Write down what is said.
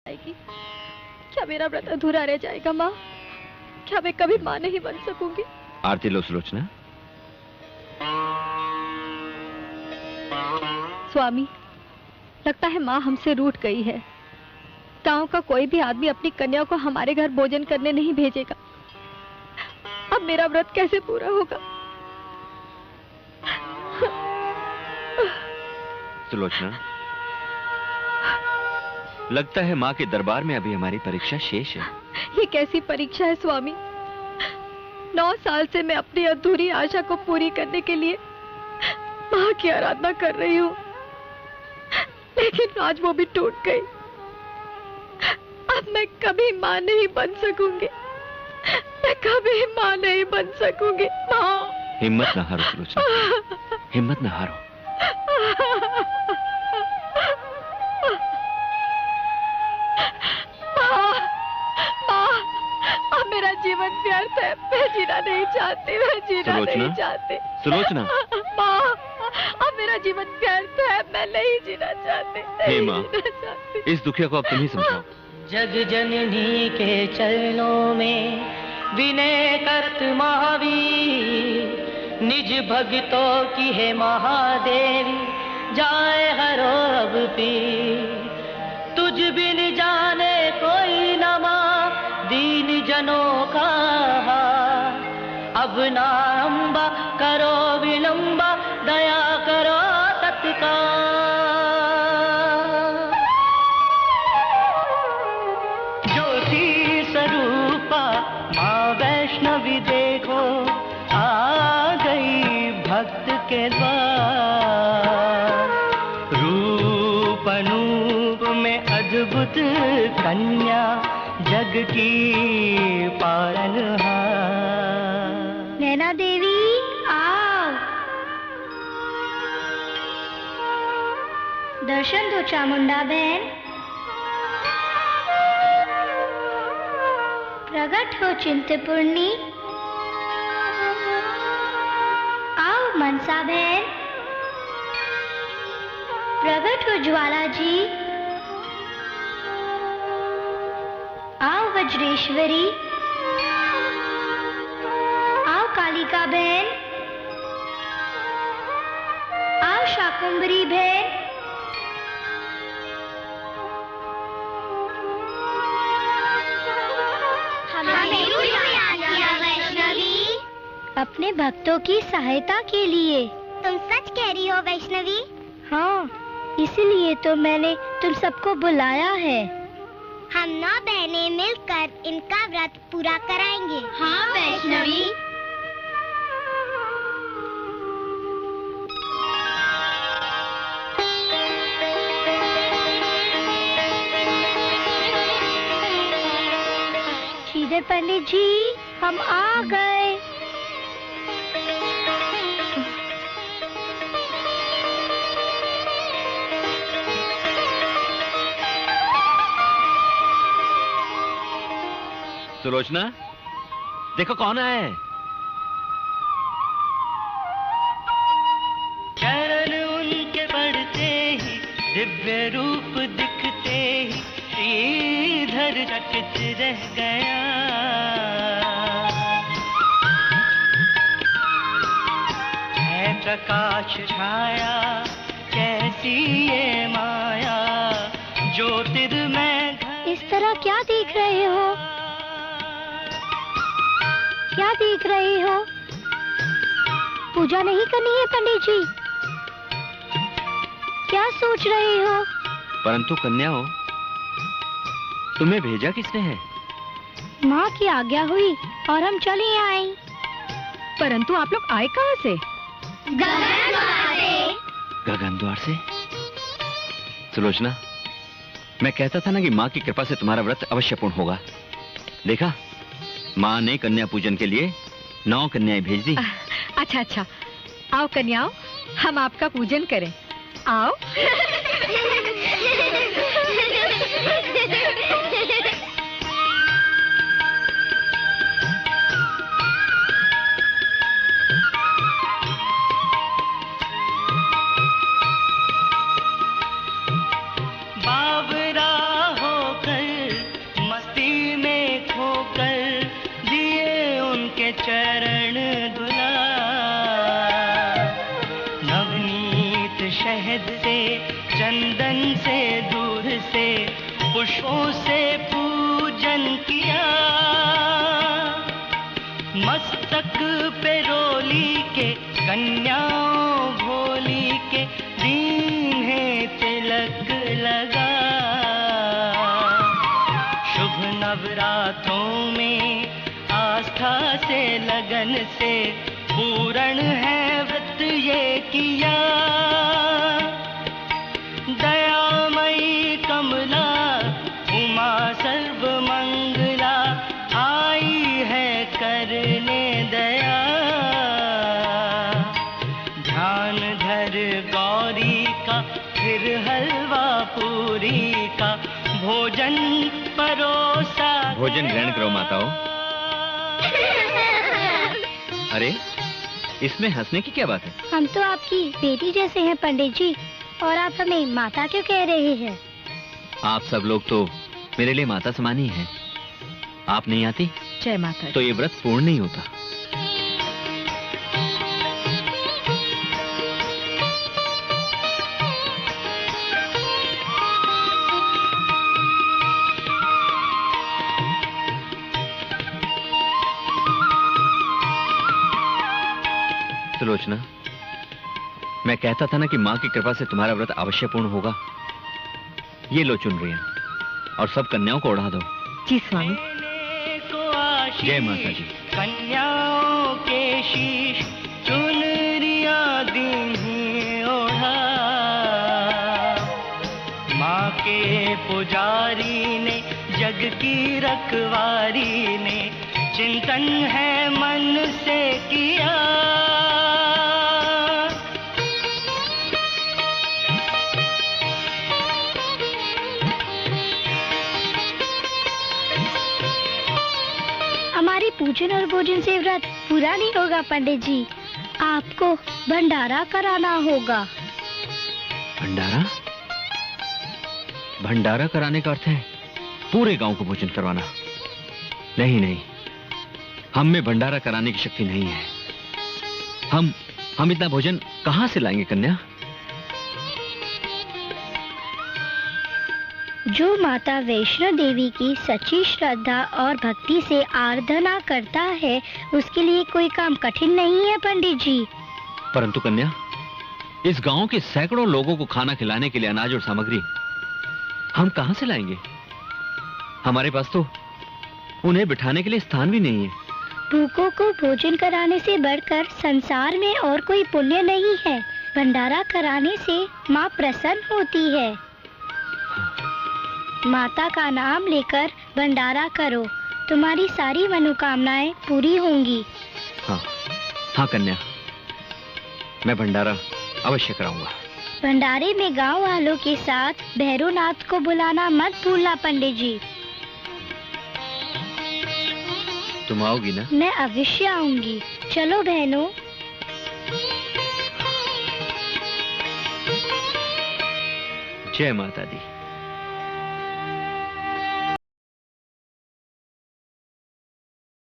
जाएगी। क्या मेरा व्रत अधूरा रह जाएगा माँ? क्या मैं कभी माँ नहीं बन सकूंगी? आरती लो सुलोचना। स्वामी, लगता है माँ हमसे रूठ गई है। गांव का कोई भी आदमी अपनी कन्या को हमारे घर भोजन करने नहीं भेजेगा। अब मेरा व्रत कैसे पूरा होगा? सुलोचना, लगता है माँ के दरबार में अभी हमारी परीक्षा शेष है। ये कैसी परीक्षा है स्वामी? 9 साल से मैं अपनी अधूरी आशा को पूरी करने के लिए माँ की आराधना कर रही हूँ, लेकिन आज वो भी टूट गई। अब मैं कभी माँ नहीं बन सकूंगी। मैं कभी माँ नहीं बन सकूंगी। माँ, हिम्मत न हारो सुलोचना, हिम्मत न हारो। अब मेरा जीवन व्यर्थ है। मैं जीना नहीं चाहती, मैं जीना नहीं चाहती। सुलोचना, माँ, अब मेरा जीवन व्यर्थ है। मैं नहीं जीना चाहती। हे माँ, इस दुखिया को अब तुम ही समझाओ। जग जननी के चरणों में विनय करत महावीर, निज भक्तों की है महादेवी, जाए हरो अब पीर। तुझ बिन जाने कोई न माँ, दीन जनों का हाल। अब ना अम्बा करो विलंबा, दया करो तत्काल। ज्योति स्वरूपा माँ वैष्णवी देखो, आ गई भक्त के द्वार। रूप अनूप में अद्भुत कन्या, जग की पालनहार। नैना देवी आओ, दर्शन दो चामुंडा बहन। प्रकट हो चिंतपूर्णी, आओ मनसा बहन। प्रकट हो ज्वाला जी, आओ वज्रेश्वरी। आओ कालिका बहन, आओ शाकुंभरी बहन। अपने भक्तों की सहायता के लिए। तुम सच कह रही हो वैष्णवी? हाँ, इसीलिए तो मैंने तुम सबको बुलाया है। हम 9 बहनें मिलकर इनका व्रत पूरा कराएंगे। हाँ वैष्णवी। श्रीधर पंडित जी, हम आ गए। सुलोचना, देखो कौन आया है। चरण उनके बढ़ते ही, दिव्य रूप दिखते ही, श्रीधर चकित रह गया। है प्रकाश छाया, कैसी ये माया, ज्योतिर्मय। इस तरह क्या देख रहे हो? क्या देख रहे हो? पूजा नहीं करनी है पंडित जी? क्या सोच रहे हो? परंतु कन्या हो, तुम्हें भेजा किसने है? माँ की आज्ञा हुई और हम चले आए। परंतु आप लोग आए कहाँ से? गगन द्वार से। सुलोचना, मैं कहता था ना कि माँ की कृपा से तुम्हारा व्रत अवश्य पूर्ण होगा। देखा, माँ ने कन्या पूजन के लिए 9 कन्याएं भेज दी। अच्छा अच्छा, आओ कन्याओं, हम आपका पूजन करें। आओ। बाबरा होकर चंदन से दूर से पुष्पों से पूजन किया, मस्तक पे रोली के कन्याओं भोली के दीन्हे तिलक लगा। शुभ नवरात्रों में आस्था से लगन से पूर्ण है व्रत ये किया। दयामयी कमला उमा सर्वमंगला आई है करने दया। ध्यान धर गौरी का फिर हलवा पूरी का भोजन परोसा। भोजन ग्रहण करो माताओं। अरे इसमें हंसने की क्या बात है? हम तो आपकी बेटी जैसे हैं पंडित जी, और आप हमें माता क्यों कह रहे हैं? आप सब लोग तो मेरे लिए माता समान ही हैं। आप नहीं आती जय माता तो ये व्रत पूर्ण नहीं होता। सुलोचना, मैं कहता था ना कि माँ की कृपा से तुम्हारा व्रत अवश्य पूर्ण होगा। ये लो चुनरियां और सब कन्याओं को ओढ़ा दो। जी स्वामी। जय माता जी। कन्याओं के शीश चुनरियां दीन्हीं ओढ़ा। माँ के पुजारी ने जग की रखवारी ने चिंतन है मन से किया। हमारी पूजन और भोजन से व्रत पूरा नहीं होगा पंडित जी, आपको भंडारा कराना होगा। भंडारा? भंडारा कराने का अर्थ है पूरे गांव को भोजन करवाना। नहीं नहीं, हम में भंडारा कराने की शक्ति नहीं है। हम इतना भोजन कहां से लाएंगे कन्या? जो माता वैष्णो देवी की सच्ची श्रद्धा और भक्ति से आराधना करता है, उसके लिए कोई काम कठिन नहीं है पंडित जी। परंतु कन्या, इस गांव के सैकड़ों लोगों को खाना खिलाने के लिए अनाज और सामग्री हम कहां से लाएंगे? हमारे पास तो उन्हें बिठाने के लिए स्थान भी नहीं है। भूखों को भोजन कराने से बढ़कर संसार में और कोई पुण्य नहीं है। भंडारा कराने से माँ प्रसन्न होती है। माता का नाम लेकर भंडारा करो, तुम्हारी सारी मनोकामनाएं पूरी होंगी। हाँ कन्या, मैं भंडारा अवश्य कराऊंगा। भंडारे में गांव वालों के साथ भैरवनाथ को बुलाना मत भूलना पंडित जी। तुम आओगी ना? मैं अवश्य आऊंगी। चलो बहनों। जय माता दी।